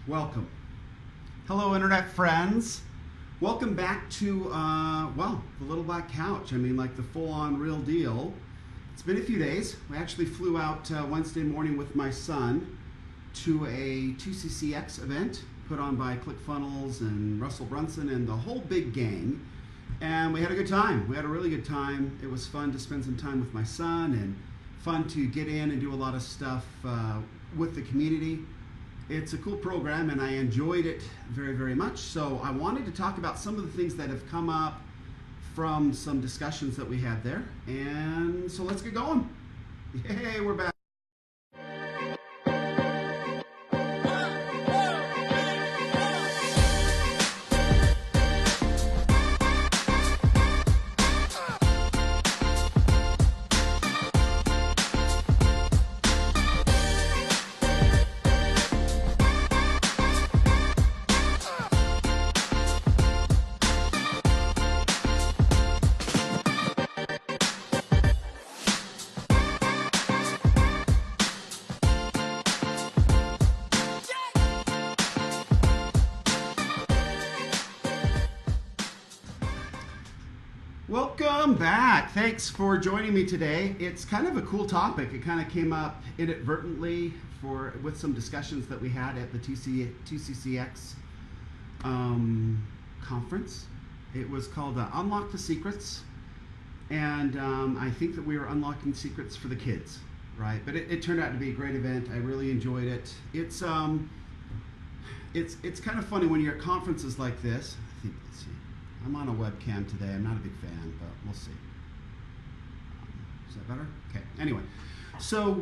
Welcome. Hello, Internet friends. Welcome back to, the Little Black Couch. I mean, like the full-on real deal. It's been a few days. We actually flew out Wednesday morning with my son to a 2CCX event put on by ClickFunnels and Russell Brunson and the whole big gang. And we had a good time. We had a really good time. It was fun to spend some time with my son and fun to get in and do a lot of stuff with the community. It's a cool program and I enjoyed it very, very much. So I wanted to talk about some of the things that have come up from some discussions that we had there. And so let's get going. Yay, we're back. Welcome back. Thanks for joining me today. It's kind of a cool topic. It kind of came up inadvertently with some discussions that we had at the 2CCX conference. It was called Unlock the Secrets, and I think that we were unlocking secrets for the kids, right? But it turned out to be a great event. I really enjoyed it. It's kind of funny when you're at conferences like this. Let's see. I'm on a webcam today. I'm not a big fan, but we'll see. Is that better? Okay. Anyway, so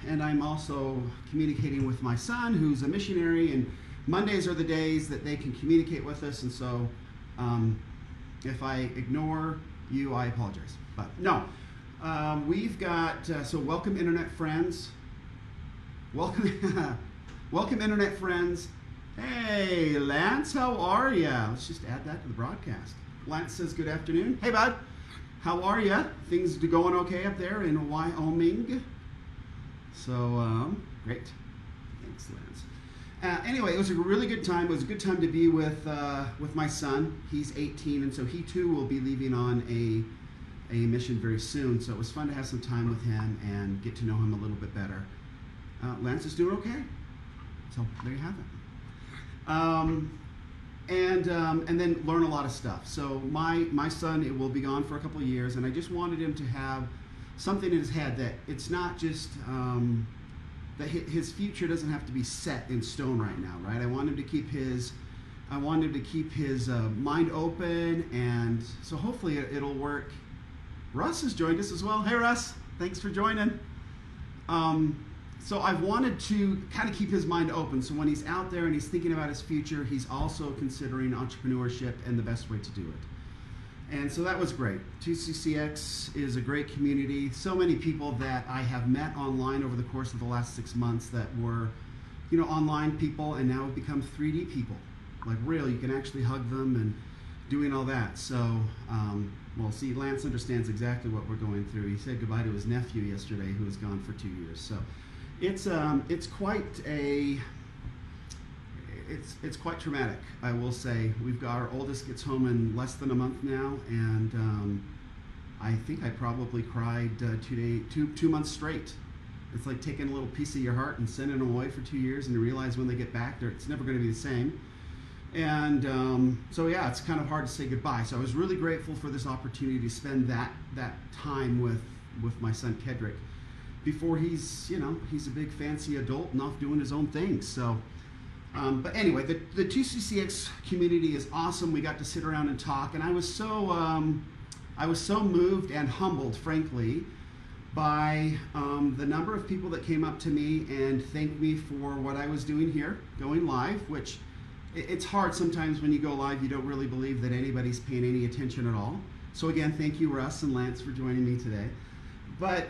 and I'm also communicating with my son, who's a missionary, and Mondays are the days that they can communicate with us, and so if I ignore you, I apologize. But no, we've got, so welcome Internet friends. Welcome, welcome Internet friends. Hey, Lance, how are ya? Let's just add that to the broadcast. Lance says, good afternoon. Hey, bud, how are ya? Things going okay up there in Wyoming? So, great. Thanks, Lance. Anyway, it was a really good time. It was a good time to be with my son. He's 18, and so he too will be leaving on a mission very soon. So it was fun to have some time with him and get to know him a little bit better. Lance is doing okay. So there you have it. And then learn a lot of stuff. So my son will be gone for a couple of years, and I just wanted him to have something in his head that it's not just that his future doesn't have to be set in stone right now, right? I want him to keep his mind open, and so hopefully it'll work. Russ has joined us as well. Hey Russ, thanks for joining. So I've wanted to kind of keep his mind open, so when he's out there and he's thinking about his future, he's also considering entrepreneurship and the best way to do it. And so that was great. 2CCX is a great community. So many people that I have met online over the course of the last 6 months that were, online people, and now have become 3D people. Like real, you can actually hug them and doing all that. So, see, Lance understands exactly what we're going through. He said goodbye to his nephew yesterday, who was gone for 2 years. So. It's quite traumatic, I will say. We've got our oldest gets home in less than a month now, and I think I probably cried 2 months straight. It's like taking a little piece of your heart and sending them away for 2 years, and you realize when they get back, it's never going to be the same. And so yeah, it's kind of hard to say goodbye. So I was really grateful for this opportunity to spend that time with my son Kedrick. Before he's a big fancy adult and off doing his own thing. So, but anyway, the 2CCX community is awesome. We got to sit around and talk, and I was so moved and humbled, frankly, by the number of people that came up to me and thanked me for what I was doing here, going live. Which it's hard sometimes when you go live, you don't really believe that anybody's paying any attention at all. So again, thank you, Russ and Lance, for joining me today. But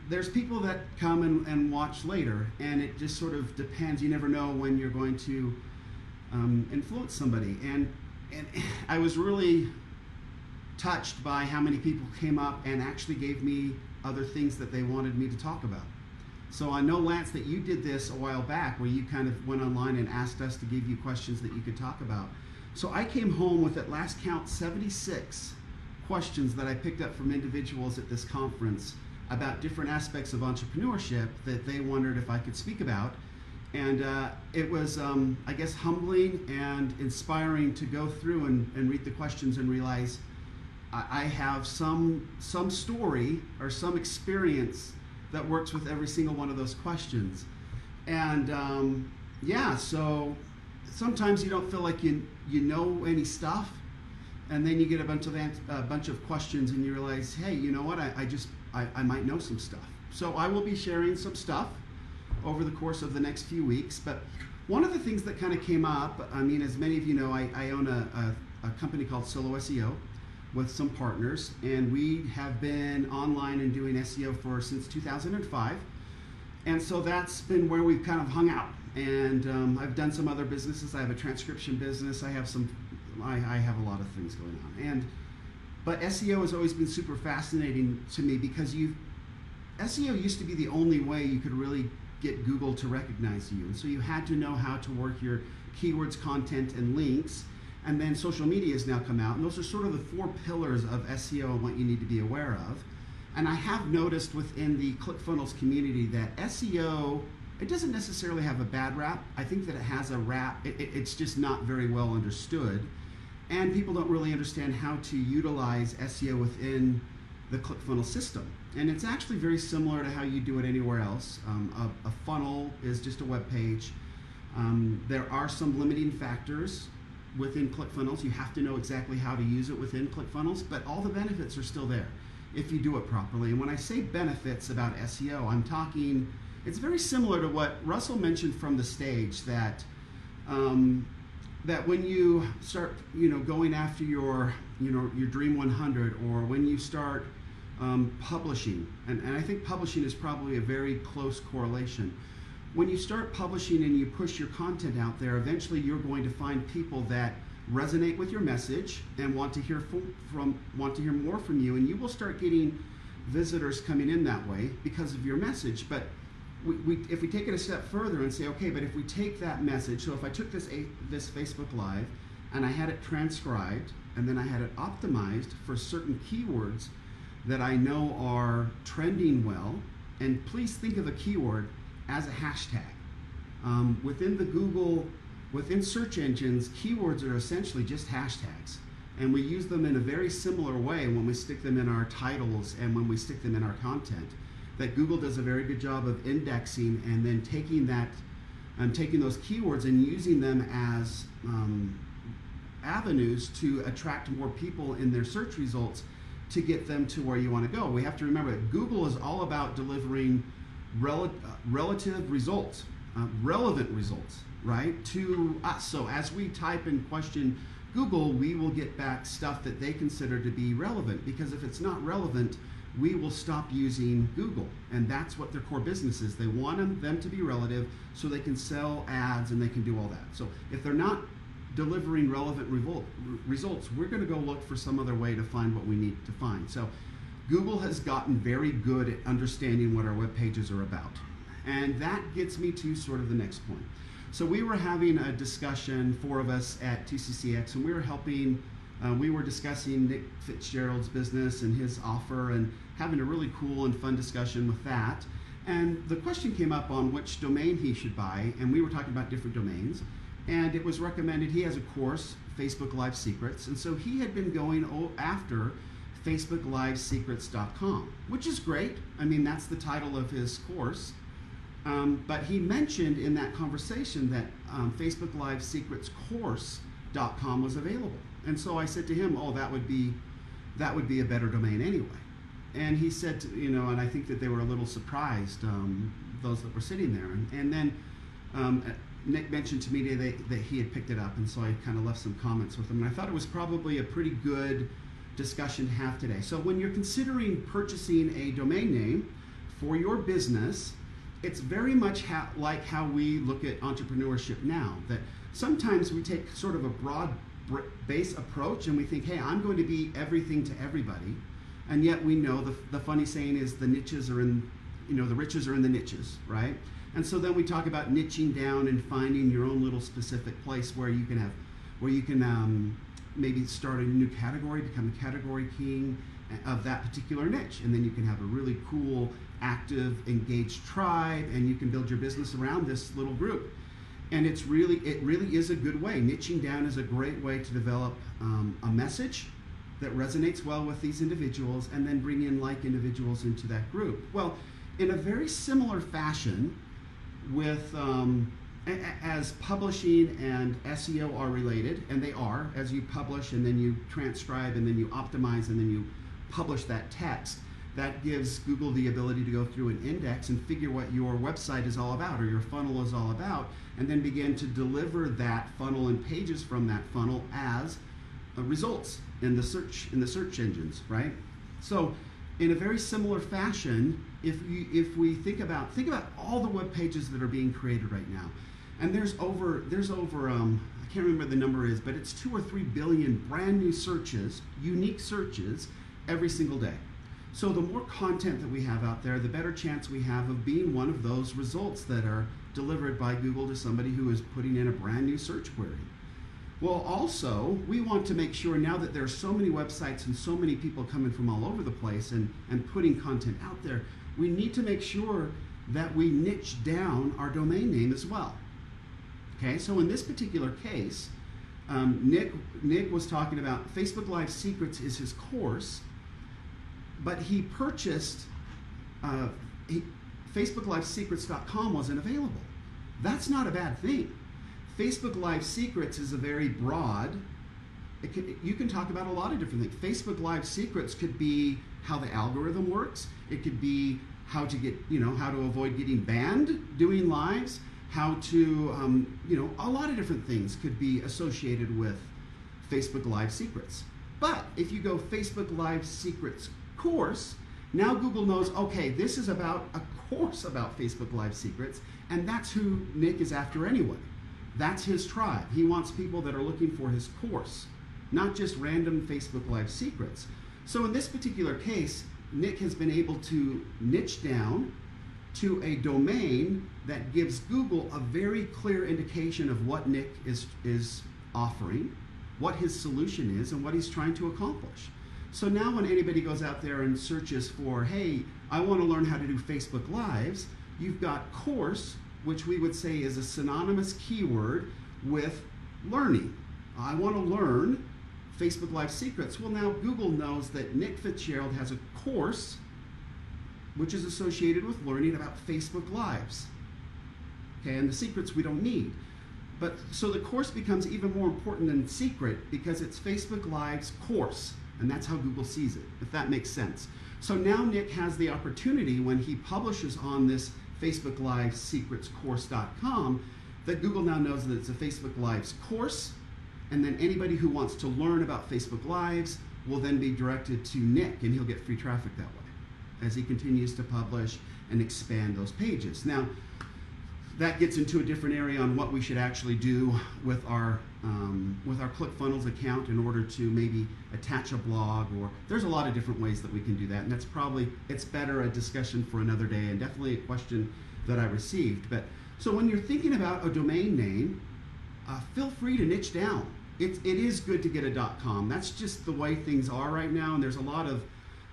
there's people that come and watch later, and it just sort of depends. You never know when you're going to influence somebody. And I was really touched by how many people came up and actually gave me other things that they wanted me to talk about. So I know, Lance, that you did this a while back where you kind of went online and asked us to give you questions that you could talk about. So I came home with, at last count, 76 questions that I picked up from individuals at this conference about different aspects of entrepreneurship that they wondered if I could speak about. And it was, I guess, humbling and inspiring to go through and read the questions and realize I have some story or some experience that works with every single one of those questions. And yeah, so sometimes you don't feel like you know any stuff, and then you get a bunch of questions and you realize, hey, you know what, I might know some stuff. So I will be sharing some stuff over the course of the next few weeks. But one of the things that kind of came up, I mean, as many of you know, I own a company called Solo SEO with some partners, and we have been online and doing SEO since 2005. And so that's been where we've kind of hung out. And I've done some other businesses. I have a transcription business. I have a lot of things going on. But SEO has always been super fascinating to me because SEO used to be the only way you could really get Google to recognize you. And so you had to know how to work your keywords, content, and links. And then social media has now come out, and those are sort of the 4 pillars of SEO and what you need to be aware of. And I have noticed within the ClickFunnels community that SEO, it doesn't necessarily have a bad rap. I think that it has a rap. It's just not very well understood. And people don't really understand how to utilize SEO within the ClickFunnels system. And it's actually very similar to how you do it anywhere else. A funnel is just a web page. There are some limiting factors within ClickFunnels. You have to know exactly how to use it within ClickFunnels, but all the benefits are still there if you do it properly. And when I say benefits about SEO, I'm talking, it's very similar to what Russell mentioned from the stage, that that when you start, going after your Dream 100, or when you start publishing, and I think publishing is probably a very close correlation. When you start publishing and you push your content out there, eventually you're going to find people that resonate with your message and want to hear more from you, and you will start getting visitors coming in that way because of your message. But if we take it a step further and say, okay, but if we take that message, so if I took this Facebook Live and I had it transcribed and then I had it optimized for certain keywords that I know are trending well, and please think of a keyword as a hashtag. Within search engines, keywords are essentially just hashtags. And we use them in a very similar way when we stick them in our titles and when we stick them in our content. That Google does a very good job of indexing and then taking those keywords and using them as avenues to attract more people in their search results to get them to where you want to go. We have to remember that Google is all about delivering relative results, relevant results, right, to us. So as we type and question Google, we will get back stuff that they consider to be relevant, because if it's not relevant, we will stop using Google. And that's what their core business is. They want them to be relative so they can sell ads and they can do all that. So if they're not delivering relevant results, we're going to go look for some other way to find what we need to find. So Google has gotten very good at understanding what our web pages are about. And that gets me to sort of the next point. So we were having a discussion, 4 of us at TCCX, and we were discussing Nick Fitzgerald's business and his offer and having a really cool and fun discussion with that. And the question came up on which domain he should buy, and we were talking about different domains. And it was recommended, he has a course, Facebook Live Secrets, and so he had been going after facebooklivesecrets.com, which is great. I mean, that's the title of his course. But he mentioned in that conversation that Facebook Live Secrets course.com was available. And so I said to him, oh, that would be a better domain anyway. And he said, and I think that they were a little surprised, those that were sitting there. And then Nick mentioned to me today that he had picked it up, and so I kind of left some comments with him. And I thought it was probably a pretty good discussion to have today. So when you're considering purchasing a domain name for your business, it's very much like how we look at entrepreneurship now, that sometimes we take sort of a broad base approach and we think, hey, I'm going to be everything to everybody. And yet we know the funny saying is the niches are in the riches are in the niches, right? And so then we talk about niching down and finding your own little specific place where you can maybe start a new category, become a category king of that particular niche, and then you can have a really cool, active, engaged tribe, and you can build your business around this little group. And it really is a good way. Niching down is a great way to develop a message that resonates well with these individuals, and then bring in like individuals into that group. Well, in a very similar fashion, with as publishing and SEO are related, and they are, as you publish and then you transcribe and then you optimize and then you publish that text, that gives Google the ability to go through an index and figure what your website is all about or your funnel is all about, and then begin to deliver that funnel and pages from that funnel as results in the search engines, right? So in a very similar fashion, if we think about all the web pages that are being created right now, and there's over I can't remember the number is, but it's 2 or 3 billion brand new searches, unique searches every single day. So the more content that we have out there, the better chance we have of being one of those results that are delivered by Google to somebody who is putting in a brand new search query. Well, also, we want to make sure, now that there are so many websites and so many people coming from all over the place and putting content out there, we need to make sure that we niche down our domain name as well. Okay, so in this particular case, Nick was talking about Facebook Live Secrets is his course, but he purchased, FacebookLiveSecrets.com wasn't available. That's not a bad thing. Facebook Live Secrets is a very broad, you can talk about a lot of different things. Facebook Live Secrets could be how the algorithm works. It could be how to how to avoid getting banned doing lives, how to, a lot of different things could be associated with Facebook Live Secrets. But if you go Facebook Live Secrets course, now Google knows, okay, this is about a course about Facebook Live Secrets, and that's who Nick is after anyway. That's his tribe. He wants people that are looking for his course, not just random Facebook Live Secrets. So in this particular case, Nick has been able to niche down to a domain that gives Google a very clear indication of what Nick is offering, what his solution is, and what he's trying to accomplish. So now when anybody goes out there and searches for, hey, I want to learn how to do Facebook Lives, you've got course, which we would say is a synonymous keyword with learning. I want to learn Facebook Live Secrets. Well, now Google knows that Nick Fitzgerald has a course which is associated with learning about Facebook Lives. Okay, and the secrets we don't need. But so the course becomes even more important than secret because it's Facebook Live's course, and that's how Google sees it, if that makes sense. So now Nick has the opportunity when he publishes on this Facebook Live Secrets course.com that Google now knows that it's a Facebook Lives course, and then anybody who wants to learn about Facebook Lives will then be directed to Nick, and he'll get free traffic that way as he continues to publish and expand those pages. Now, that gets into a different area on what we should actually do with our ClickFunnels account in order to maybe attach a blog, or there's a lot of different ways that we can do that, and it's better a discussion for another day, and definitely a question that I received. But so when you're thinking about a domain name, feel free to niche down. It is good to get a .com. That's just the way things are right now, and there's a lot of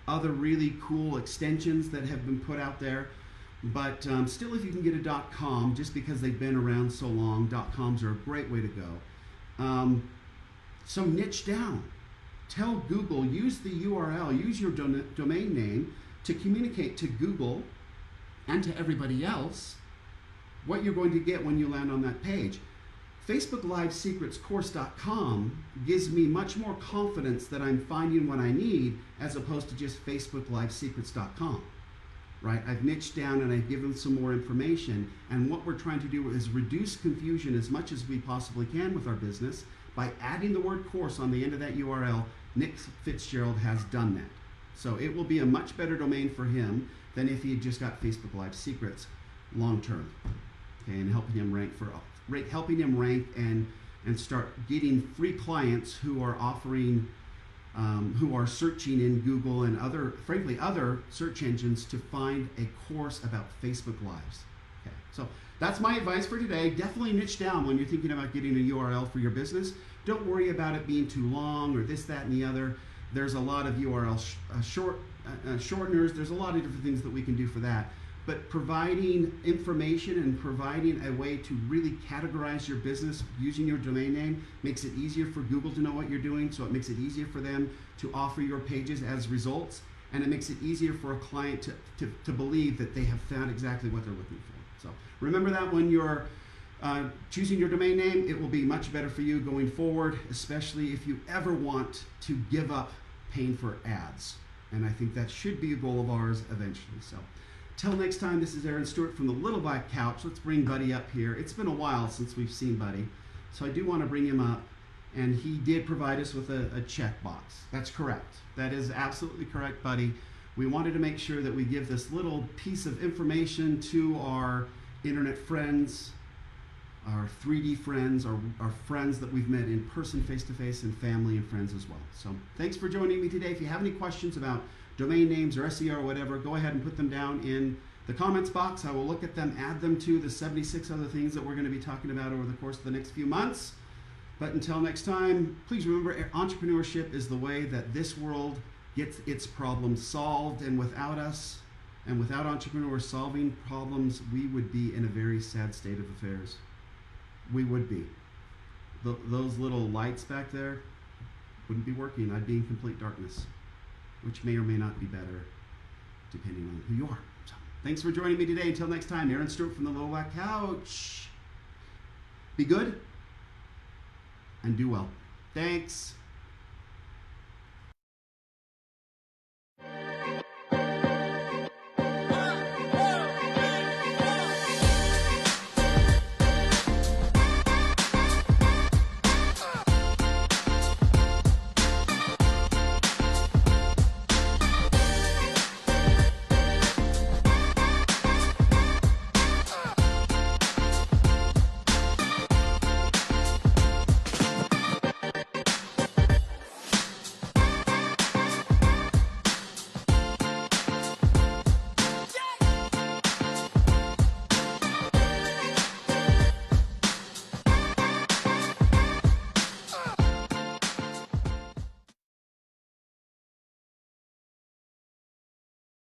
other really cool extensions that have been put out there. But still, if you can get a .com, just because they've been around so long, .coms are a great way to go. So niche down. Tell Google, use the URL, use your domain name to communicate to Google and to everybody else what you're going to get when you land on that page. Facebook Live Secrets course.com gives me much more confidence that I'm finding what I need as opposed to just Facebook Live Secrets.com. Right? I've niched down and I've given some more information, and what we're trying to do is reduce confusion as much as we possibly can with our business by adding the word course on the end of that URL. Nick Fitzgerald has done that. So it will be a much better domain for him than if he had just got Facebook Live Secrets long term. Okay, and helping him rank and start getting free clients who are offering who are searching in Google and frankly, other search engines to find a course about Facebook Lives. Okay, so that's my advice for today. Definitely niche down when you're thinking about getting a URL for your business. Don't worry about it being too long or this, that, and the other. There's a lot of URL shorteners. There's a lot of different things that we can do for that. But providing information and providing a way to really categorize your business using your domain name makes it easier for Google to know what you're doing, so it makes it easier for them to offer your pages as results, and it makes it easier for a client to believe that they have found exactly what they're looking for. So remember that when you're choosing your domain name, it will be much better for you going forward, especially if you ever want to give up paying for ads. And I think that should be a goal of ours eventually. So till next time, this is Aaron Stewart from the Little Black Couch. Let's bring Buddy up here. It's been a while since we've seen Buddy, so I do want to bring him up. And he did provide us with a checkbox. That's correct. That is absolutely correct, Buddy. We wanted to make sure that we give this little piece of information to our internet friends, our 3D friends, our friends that we've met in person, face-to-face, and family and friends as well. So thanks for joining me today. If you have any questions about domain names or SEO or whatever, go ahead and put them down in the comments box. I will look at them, add them to the 76 other things that we're going to be talking about over the course of the next few months. But until next time, please remember, entrepreneurship is the way that this world gets its problems solved. And without us, and without entrepreneurs solving problems, we would be in a very sad state of affairs. We would be. Those little lights back there wouldn't be working. I'd be in complete darkness, which may or may not be better, depending on who you are. So, thanks for joining me today. Until next time, Aaron Stewart from the Little Black Couch. Be good and do well. Thanks.